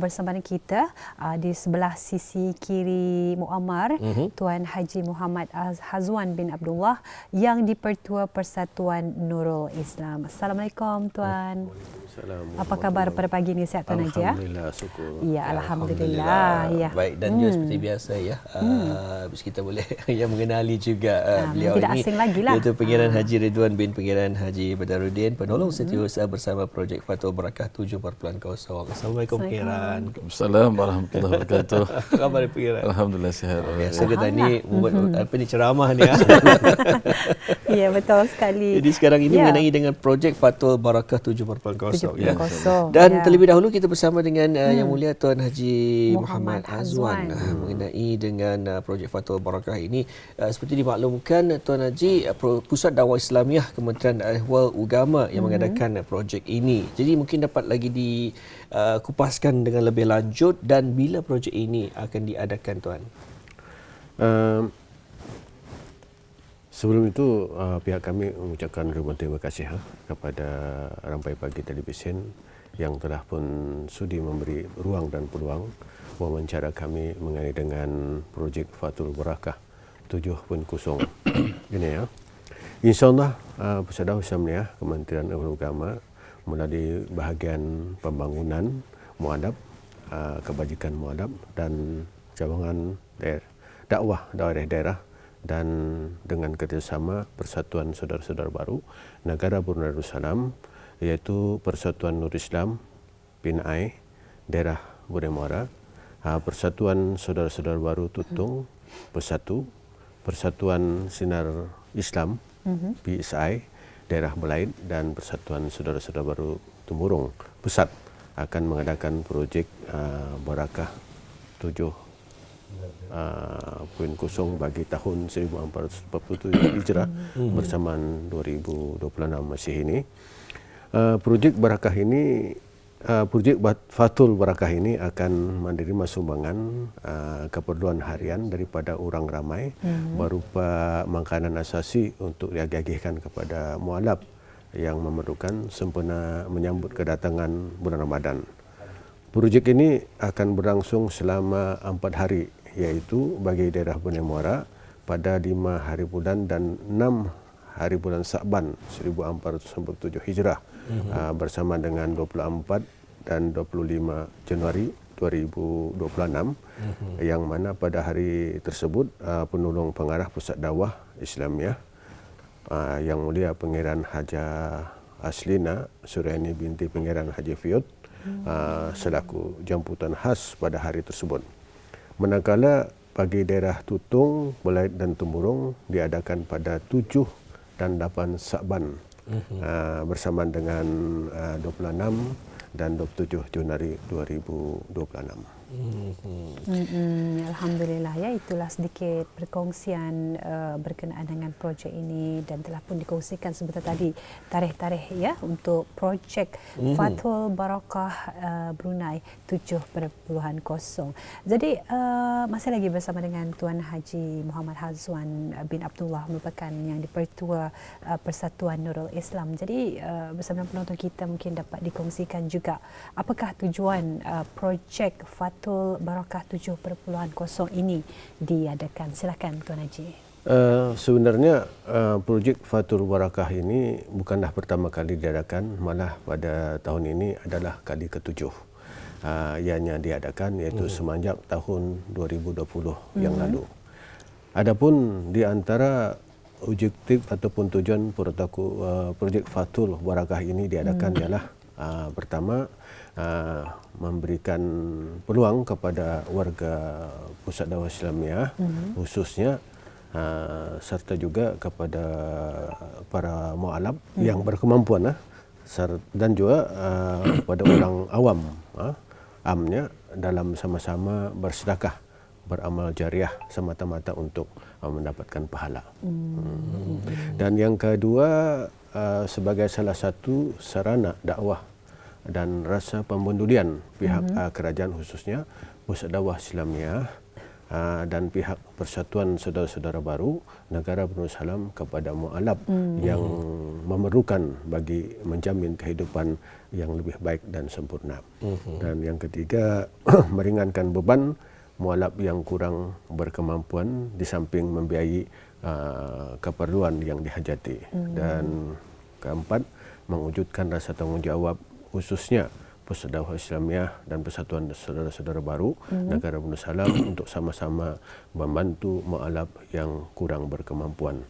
bersama kita di sebelah sisi kiri Muammar, Tuan Haji Muhammad Hazwan bin Abdullah yang di-Pertua Persatuan Nurul Islam. Assalamualaikum Tuan. Apa khabar pada pagi ini, sihat Tuan Haji? Alhamdulillah, syukur. Ya, alhamdulillah. Ya. Baik, dan juga seperti biasa ya. Kita boleh yang mengenali juga beliau tidak ini. Tidak asing lagi lah. Iaitu Pengiran Haji Ridwan bin Pengiran Haji Badarudin, penolong setiausaha bersama Projek Fatul Barakah 7.0. Assalamualaikum Pengiran. Assalamualaikum warahmatullahi wabarakatuh. Apa khabar Pengiran? Alhamdulillah sihat. Biasa kita ni buat apa ni, ceramah ni. Ya, betul sekali. Jadi sekarang ini mengenai dengan Projek Fatul Barakah 7.0. Ya. Dan terlebih dahulu kita bersama dengan Yang Mulia Tuan Haji Muhammad Hazwan mengenai dengan Projek Fatul Barakah ini. Seperti dimaklumkan Tuan Haji, Pusat Dakwah Islamiah Kementerian Ahwal Ugama yang mengadakan projek ini. Jadi mungkin dapat lagi dikupaskan dengan lebih lanjut, dan bila projek ini akan diadakan Tuan? Sebelum itu, pihak kami mengucapkan ribuan terima kasih kepada Rampai Pagi Televisyen yang telah pun sudi memberi ruang dan peluang wawancara kami mengenai dengan projek Fatul Barakah 7.0 ini ya. InsyaAllah Pusat Dakwah Islamiah Kementerian Agama melalui bahagian pembangunan muadab, kebajikan muadab dan cawangan dakwah daerah dan dengan kerjasama Persatuan Saudara-Saudara Baru Negara Brunei Darussalam, iaitu Persatuan Nur Islam Pinai Daerah Brunei Muara, Persatuan Saudara-Saudara Baru Tutung Persatu, Persatuan Sinar Islam PSI Daerah Belaid, dan Persatuan Saudara-Saudara Baru Temurong Pusat akan mengadakan projek Barakah 7.0 bagi tahun 1447 Hijrah bersamaan 2026 Masih ini. Projek Barakah ini, projek Fatul Barakah ini akan menerima sumbangan keperluan harian daripada orang ramai berupa makanan asasi untuk diagihkan kepada mualaf yang memerlukan sempena menyambut kedatangan bulan Ramadan. Projek ini akan berlangsung selama 4 hari, iaitu bagi daerah Brunei Muara pada 5 hari bulan dan 6 hari bulan Sa'ban 1447 Hijrah bersama dengan 24 dan 25 Januari 2026, yang mana pada hari tersebut penolong pengarah Pusat Dakwah Islamiah Yang Mulia Pengiran Haja Aslina Suryani binti Pengiran Haji Fiud selaku jemputan khas pada hari tersebut. Manakala bagi daerah Tutung, Belaid dan Temurong diadakan pada 7 dan 8 Sa'ban bersamaan dengan 26 dan 27 Januari 2026. Alhamdulillah ya, itulah sedikit perkongsian berkenaan dengan projek ini, dan telah pun dikongsikan sebentar tadi tarikh-tarikh ya untuk projek Fatul Barakah Brunei 7.0. Jadi masih lagi bersama dengan Tuan Haji Muhammad Hazwan bin Abdullah, merupakan yang di-Pertua Persatuan Nurul Islam. Jadi bersama penonton kita mungkin dapat dikongsikan juga apakah tujuan projek Fatul Barakah 7.0 ini diadakan. Silakan Tuan Haji. Sebenarnya projek Fatul Barakah ini bukanlah pertama kali diadakan, malah pada tahun ini adalah kali ke-7 ianya diadakan, iaitu semenjak tahun 2020 yang lalu. Adapun di antara objektif ataupun tujuan projek Fatul Barakah ini diadakan ialah pertama, memberikan peluang kepada warga Pusat Dakwah Islamiah khususnya, serta juga kepada para mualaf yang berkemampuan dan juga kepada orang awam amnya dalam sama-sama bersedekah, beramal jariah semata-mata untuk mendapatkan pahala. Dan yang kedua, sebagai salah satu sarana dakwah dan rasa pemendulian pihak kerajaan khususnya Pusat Dakwah Islamiah dan pihak Persatuan Saudara-saudara Baru Negara Brunei Darussalam kepada mualaf yang memerlukan bagi menjamin kehidupan yang lebih baik dan sempurna. Dan yang ketiga, meringankan beban mualaf yang kurang berkemampuan di samping membiayai keperluan yang dihajati. Dan keempat, mewujudkan rasa tanggungjawab khususnya Pusat Dakwah Islamiah dan Persatuan Saudara-saudara Baru Negara Brunei Darussalam untuk sama-sama membantu mualaf yang kurang berkemampuan.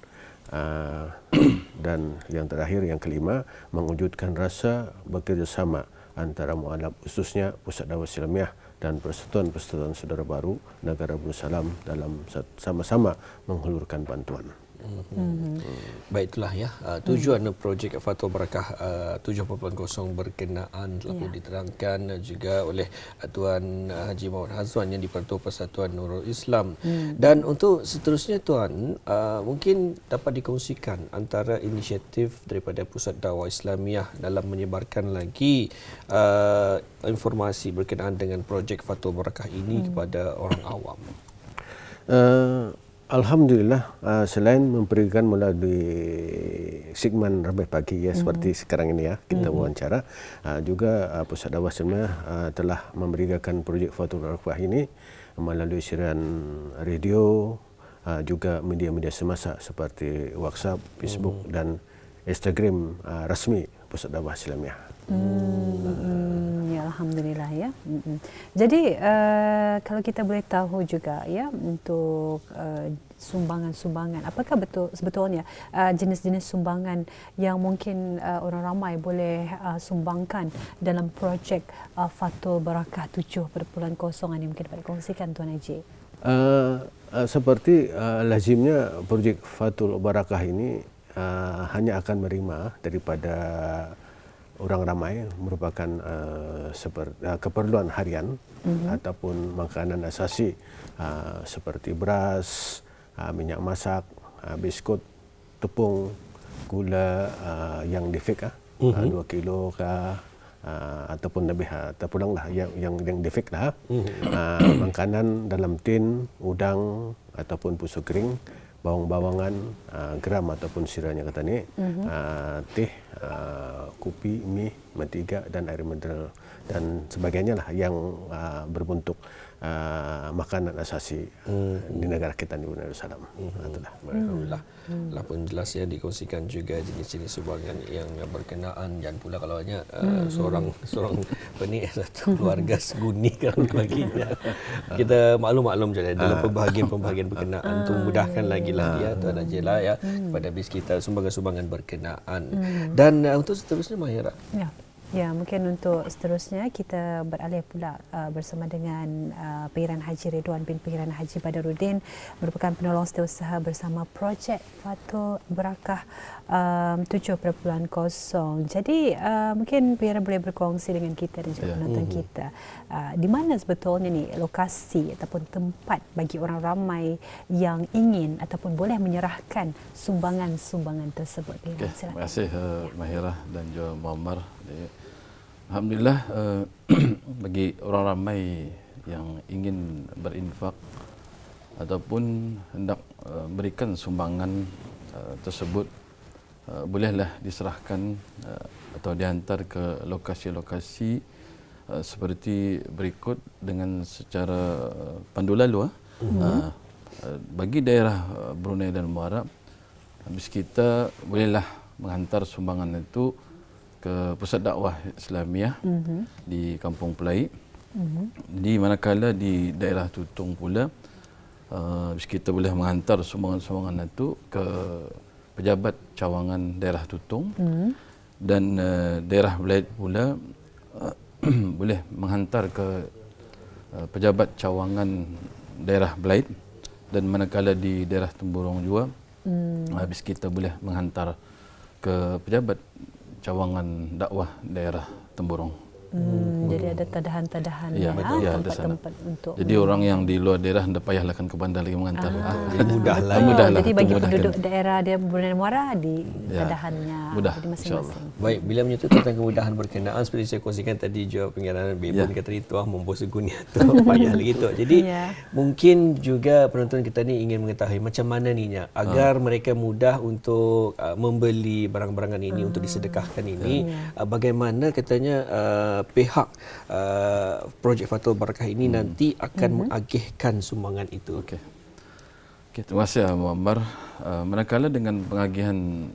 Dan yang terakhir, yang kelima, mewujudkan rasa bekerjasama antara mualaf khususnya Pusat Dakwah Islamiah dan Persatuan Saudara Baru Negara Brunei Darussalam dalam sama-sama menghulurkan bantuan. Baik, itulah ya tujuan projek Fathul Barakah 7.0 berkenaan telah pun diterangkan juga oleh Tuan Haji Muhammad Azwan yang di-Pertua Persatuan Nurul Islam. Dan untuk seterusnya Tuan, mungkin dapat dikongsikan antara inisiatif daripada Pusat Dakwah Islamiah dalam menyebarkan lagi informasi berkenaan dengan projek Fathul Barakah ini kepada orang awam. Alhamdulillah, selain memberikan melalui segmen Ramai Pagi ya, seperti sekarang ini ya kita wawancara, juga Pusat Dakwah Islamiah telah memberikan projek Fathul Barakah ini melalui siaran radio, juga media-media semasa seperti WhatsApp, Facebook dan Instagram rasmi Pusat Dakwah Islamiah. Ya, alhamdulillah ya. Jadi kalau kita boleh tahu juga ya, untuk sumbangan-sumbangan, apakah sebetulnya jenis-jenis sumbangan yang mungkin orang ramai boleh sumbangkan dalam projek Fathul Barakah 7.0 ini, mungkin dapat dikongsikan Tuan Haji? Seperti lazimnya projek Fathul Barakah ini hanya akan menerima daripada orang ramai merupakan keperluan harian ataupun makanan asasi seperti beras, minyak masak, biskut, tepung, gula yang defek 2 kilo kah, ataupun lebih terpulanglah yang defek lah. Makanan dalam tin, udang ataupun pusu kering, bawang-bawangan, geram ataupun siranya kata ni, teh, kopi, mi, mentega dan air mineral dan sebagainya lah yang berbentuk makanan asasi di negara kita di Brunei Darussalam. Alhamdulillah. Lah pun jelas ya, dikongsikan juga jenis-jenis sumbangan yang berkenaan, dan pula kalau hanya seorang satu keluarga seguni kalau baginya. Kita maklum je dalam pembahagian berkenaan untuk memudahkan lagi lah ya Tuan Haji lah ya kepada bis kita sumbangan-sumbangan berkenaan. Dan untuk seterusnya Mahira. Ya, mungkin untuk seterusnya kita beralih pula bersama dengan Pengiran Haji Ridwan bin Pengiran Haji Badaruddin, merupakan penolong setiausaha bersama projek Fathul Barakah 7.0. Jadi mungkin Pengiran boleh berkongsi dengan kita dan juga penonton kita, di mana sebetulnya ni lokasi ataupun tempat bagi orang ramai yang ingin ataupun boleh menyerahkan sumbangan-sumbangan tersebut. Terima kasih Mahira dan juga Muammar. Alhamdulillah, bagi orang ramai yang ingin berinfak ataupun hendak berikan sumbangan tersebut, bolehlah diserahkan atau dihantar ke lokasi-lokasi seperti berikut dengan secara pandu lalu. Bagi daerah Brunei dan Muarab, habis kita bolehlah menghantar sumbangan itu ke Pusat Dakwah Islamiah di Kampung Pelai. Di manakala di daerah Tutong pula, kita boleh menghantar sumbangan-sumbangan itu ke pejabat cawangan daerah Tutong. Dan daerah Belait pula boleh menghantar ke pejabat cawangan daerah Belait. Dan manakala di daerah Temburong juga, habis kita boleh menghantar ke pejabat cawangan dakwah daerah Temburong. Jadi ada tadahan-tadahan tempat-tempat untuk. Jadi orang yang di luar daerah hendak payahlah ke bandar lagi mengantar. Jadi mudahlah. Jadi bagi penduduk daerah dia Bernil Muara di tadahannya di masing-masing. Baik, bila menyentuh tentang kemudahan berkenaan seperti saya kongsikan tadi jawab pengenalan Bebun kata itu membawa segunia tu payah lagi tu. Jadi mungkin juga penonton kita ni ingin mengetahui macam mana ni agar mereka mudah untuk membeli barang-barangan ini untuk disedekahkan ini. Bagaimana katanya pihak projek Fathul Barakah ini nanti akan mengagihkan sumbangan itu. Okey, terima kasih Muammar. Manakala dengan pengagihan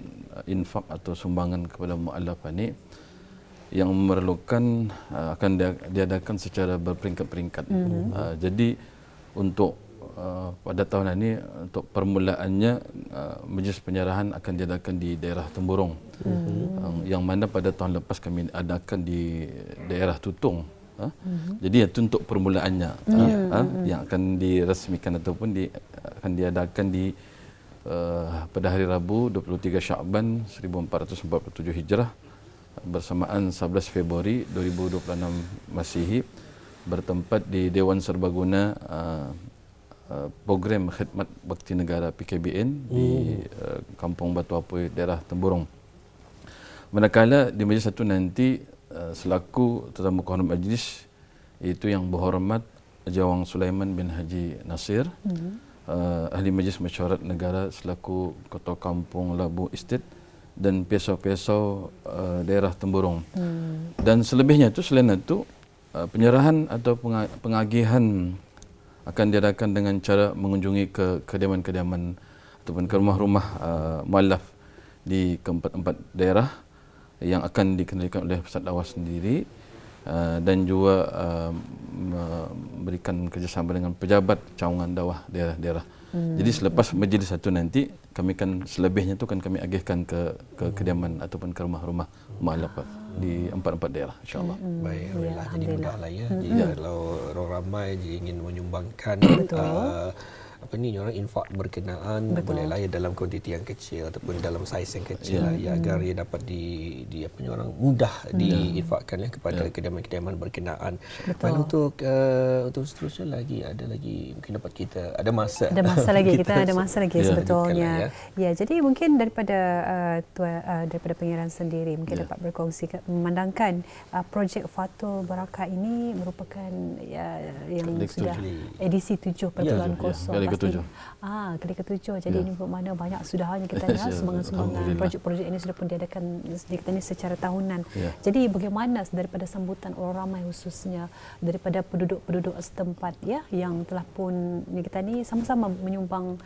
infak atau sumbangan kepada mu'allaf ini yang memerlukan akan diadakan secara berperingkat-peringkat. Jadi untuk pada tahun ini untuk permulaannya majlis penyerahan akan diadakan di daerah Temburong, yang mana pada tahun lepas kami adakan di daerah Tutung. Jadi itu untuk permulaannya yang akan dirasmikan ataupun akan diadakan di pada hari Rabu 23 Syakban 1447 Hijrah bersamaan 11 Februari 2026 Masihi, bertempat di Dewan Serbaguna Program Khidmat Bakti Negara PKBN di Kampung Batu Apoi, daerah Temburong. Manakala di majlis satu nanti selaku tetamu kehormat majlis iaitu yang berhormat Haji Awang Sulaiman bin Haji Nasir, Ahli Majlis Mesyuarat Negara selaku Ketua Kampung Labu Estate dan piasau-piasau daerah Temburong. Dan selebihnya itu, selain itu, penyerahan atau pengagihan akan diadakan dengan cara mengunjungi ke kediaman-kediaman ataupun ke rumah-rumah mu'allaf di keempat-empat daerah yang akan dikendalikan oleh Pusat Dakwah sendiri, dan juga memberikan kerjasama dengan pejabat cawangan dakwah daerah-daerah. Jadi selepas majlis satu nanti kami kan selebihnya tu kan kami agihkan ke kediaman ataupun ke rumah-rumah mu'allaf di empat-empat daerah, insya-Allah. Baik, alhamdulillah. Jadi mudahlah ya. Jadi kalau orang ramai ingin menyumbangkan apa ni orang infak berkenaan, bolehlah ya dalam kuantiti yang kecil ataupun dalam saiz yang kecil ya, agar ia dapat di apa ni orang mudah diinfakkan ya kepada kediaman-kediaman berkenaan. Lalu untuk seterusnya lagi ada lagi mungkin dapat kita ada masa lagi kita ada masa lagi sebetulnya. Ya, jadi mungkin daripada pengiran sendiri mungkin dapat berkongsi memandangkan projek Fathul Barakah ini merupakan yang sudah edisi 7.0 kali ke-7. Jadi ini bermakna banyak sudahannya kita sumbangan-sumbangan projek-projek ini sudah pun diadakan kita ni secara tahunan. Jadi bagaimana daripada sambutan orang ramai khususnya daripada penduduk-penduduk setempat yang telah pun kita ni sama-sama menyumbang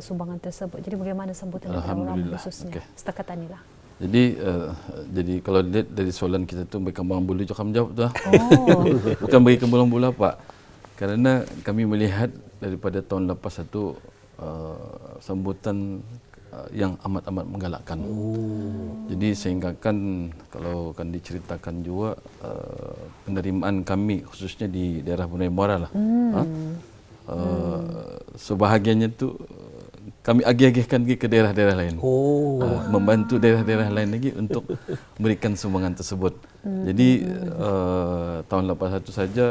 sumbangan tersebut. Jadi bagaimana sambutan daripada orang ramai khususnya setakat inilah. Jadi kalau dilihat dari soalan kita tu bagi kembang bulu je kami jawab tu bukan bagi kembang bulu apa. Kerana kami melihat daripada tahun lepas satu sambutan yang amat-amat menggalakkan. Jadi sehingga kan kalau kan diceritakan juga penerimaan kami khususnya di daerah Bernil Muara lah. Sebahagiannya tu kami agih-agihkan ke daerah-daerah lain. Membantu daerah-daerah lain lagi untuk memberikan sumbangan tersebut. Jadi tahun lepas satu saja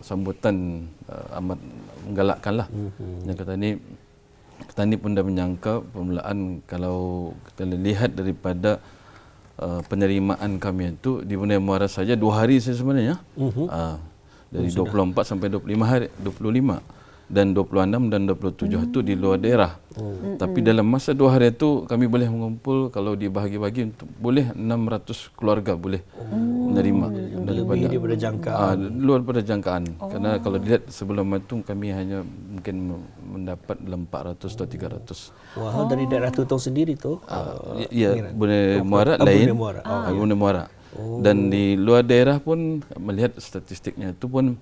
sambutan amat menggalakkanlah. Yang kata ni pun dah menyangka permulaan kalau kita lihat daripada penerimaan kami itu di Bernil Muara saja 2 hari saja sebenarnya. Dari 24 sampai 25 dan 26 dan 27 itu di luar daerah. Tapi dalam masa 2 hari itu kami boleh mengumpul, kalau dibahagi-bagi untuk boleh 600 keluarga boleh menerima daripada jangkaan. Luar daripada jangkaan. Kerana kalau dilihat sebelum itu kami hanya mungkin mendapat 400 atau 300. Wah, dari daerah Tutung sendiri tu? Ya, Bernil Muara lain. Bernil Muara. Dan di luar daerah pun melihat statistiknya itu pun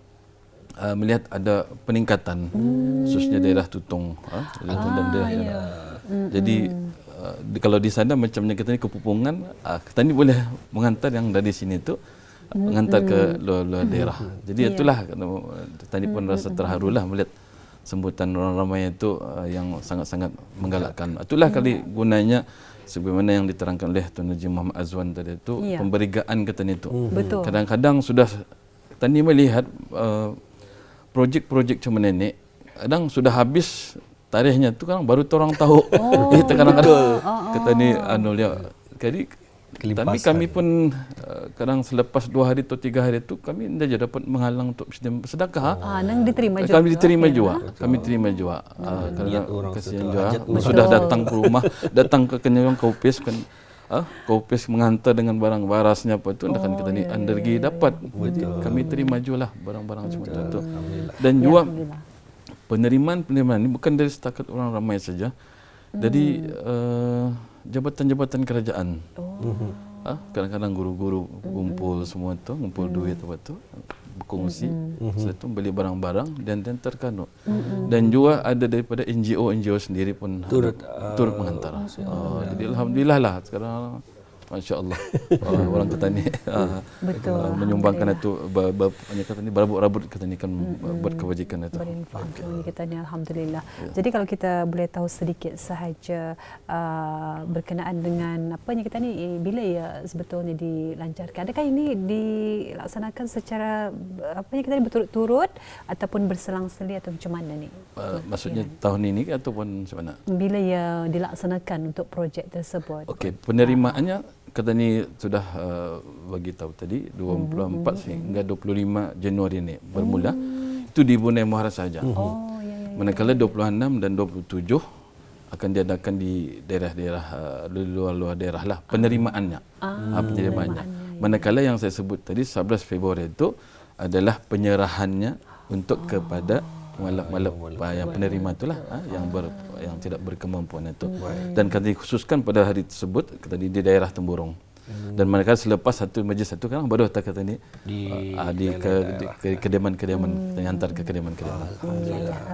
melihat ada peningkatan khususnya daerah Tutung dan daerah. Jadi kalau di sana macamnya kita ni kepupungan, kita ni boleh mengantar yang dari sini tu mengantar ke luar daerah. Jadi itulah tadi pun rasa terharulah melihat sambutan orang ramai itu yang sangat-sangat menggalakkan. Itulah kali gunanya sebagaimana yang diterangkan oleh Tuan Haji Muhammad Azwan tadi itu, pemberigaan katanya itu. Betul. Kadang-kadang sudah tadi melihat projek-projek macam nenek, kadang sudah habis tarikhnya tu kan baru orang tahu. Kita kadang-kadang kata ni jadi tapi kami pun kadang selepas 2 hari atau 3 hari itu kami tidak dapat menghalang untuk sedekah. Nang diterima juga. Kami diterima juga. Kami terima juga. Kerana kasihan juga sudah datang ke rumah, datang ke Kenyawang Kaupis kan. Kaupis menghantar dengan barang warasnya apa itu, kan kita ni undergi dapat. Jadi kami terima jualah barang-barang semua itu. Dan juga penerimaan ini bukan dari setakat orang ramai saja. Jadi jabatan-jabatan kerajaan. Kadang-kadang guru-guru kumpul semua tu, kumpul duit apa tu, berkongsi, setelah itu beli barang-barang dan terkanut. Dan juga ada daripada NGO sendiri pun turut menghantar. Jadi alhamdulillah lah sekarang, masya-Allah, orang kata ni menyumbangkan itu kata ni berabut-rabut kata ni kan buat kebajikan itu. Berinfak kata ni alhamdulillah. Jadi kalau kita boleh tahu sedikit sahaja berkenaan dengan apa yang kita ni bila ya sebetulnya dilancarkan. Adakah ini dilaksanakan secara apa yang kita ni berturut-turut ataupun berselang-seli atau macam mana ni? Maksudnya tahun ini ataupun macam mana? Bila ya dilaksanakan untuk projek tersebut. Okey, penerimaannya kata ni sudah bagi tahu tadi 24 hingga 25 Januari ni bermula. Itu di Brunei Muara saja. Manakala 26 dan 27 akan diadakan di daerah-daerah luar-luar daerah lah penerimaannya. Penerimaannya. Manakala yang saya sebut tadi 11 Februari itu adalah penyerahannya untuk kepada mualaf-mualaf yang penerima itulah yang tidak berkemampuan itu. Dan kami khususkan pada hari tersebut tadi di daerah Temburong. Dan manakala selepas satu majlis satu kan baru kata ni di kediaman-kediaman hantar ke kediaman-kediaman.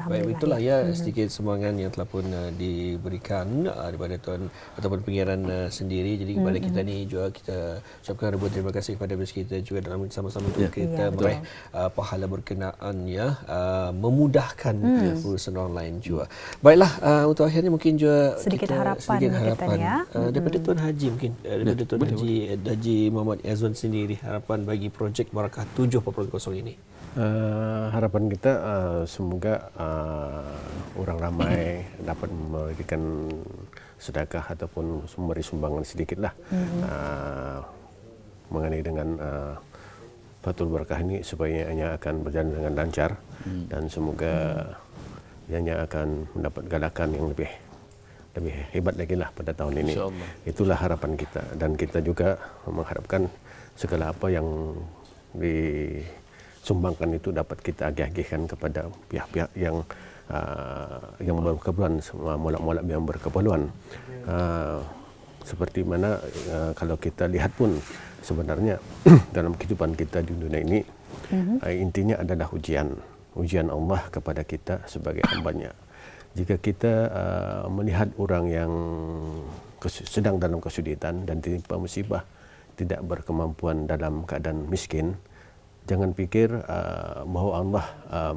Baik, itulah ya sedikit sumbangan yang telah pun diberikan daripada tuan ataupun pengiran sendiri. Jadi kepada kita ni juga kita ucapkan ribuan terima kasih kepada BSK kita juga dalam sama-sama untuk kita meraih pahala berkenaan memudahkan urusan online juga. Baiklah, untuk akhirnya mungkin juga sedikit harapan daripada Tuan Haji mungkin daripada Tuan Haji Muhammad Azwan sendiri, harapan bagi projek Barakah 7.0 ini. Harapan kita semoga orang ramai dapat memberikan sedekah ataupun memberi sumbangan sedikitlah mengenai dengan Fathul Barakah ini supaya ianya akan berjalan dengan lancar dan semoga ianya akan mendapat galakan yang lebih hebat lagi lah pada tahun ini. Itulah harapan kita dan kita juga mengharapkan segala apa yang disumbangkan itu dapat kita agih-agihkan kepada pihak-pihak yang berkeperluan, mualaf-mualaf yang berkeperluan. Seperti mana kalau kita lihat pun sebenarnya dalam kehidupan kita di dunia ini intinya adalah ujian Allah kepada kita sebagai hamba-Nya. Jika kita melihat orang yang sedang dalam kesulitan dan ditimpa musibah, tidak berkemampuan dalam keadaan miskin, jangan pikir bahawa Allah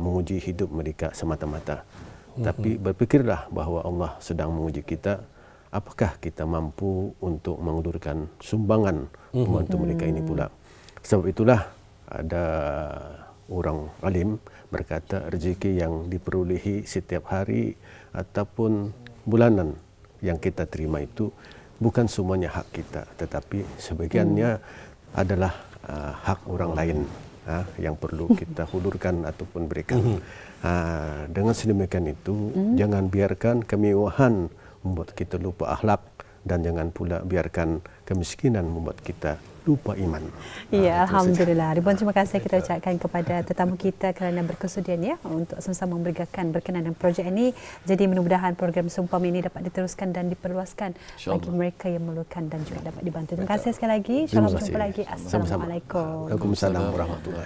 menguji hidup mereka semata-mata. Tapi berfikirlah bahawa Allah sedang menguji kita, apakah kita mampu untuk mengulurkan sumbangan membantu mereka ini pula. Sebab itulah ada orang alim berkata rezeki yang diperolehi setiap hari ataupun bulanan yang kita terima itu bukan semuanya hak kita, tetapi sebagiannya adalah hak orang lain yang perlu kita hulurkan ataupun berikan. Dengan sedemikian itu jangan biarkan kemewahan membuat kita lupa akhlak dan jangan pula biarkan kemiskinan membuat kita lupa iman. Ya, alhamdulillah. Ribuan terima kasih kita ucapkan kepada tetamu kita kerana berkesudian untuk sama-sama memberikan berkenaan dengan projek ini. Jadi mudah-mudahan program seumpama ini dapat diteruskan dan diperluaskan bagi mereka yang memerlukan dan juga dapat dibantu. Terima kasih sekali lagi. Insya-Allah berjumpa lagi. Assalamualaikum. Waalaikumsalam warahmatullahi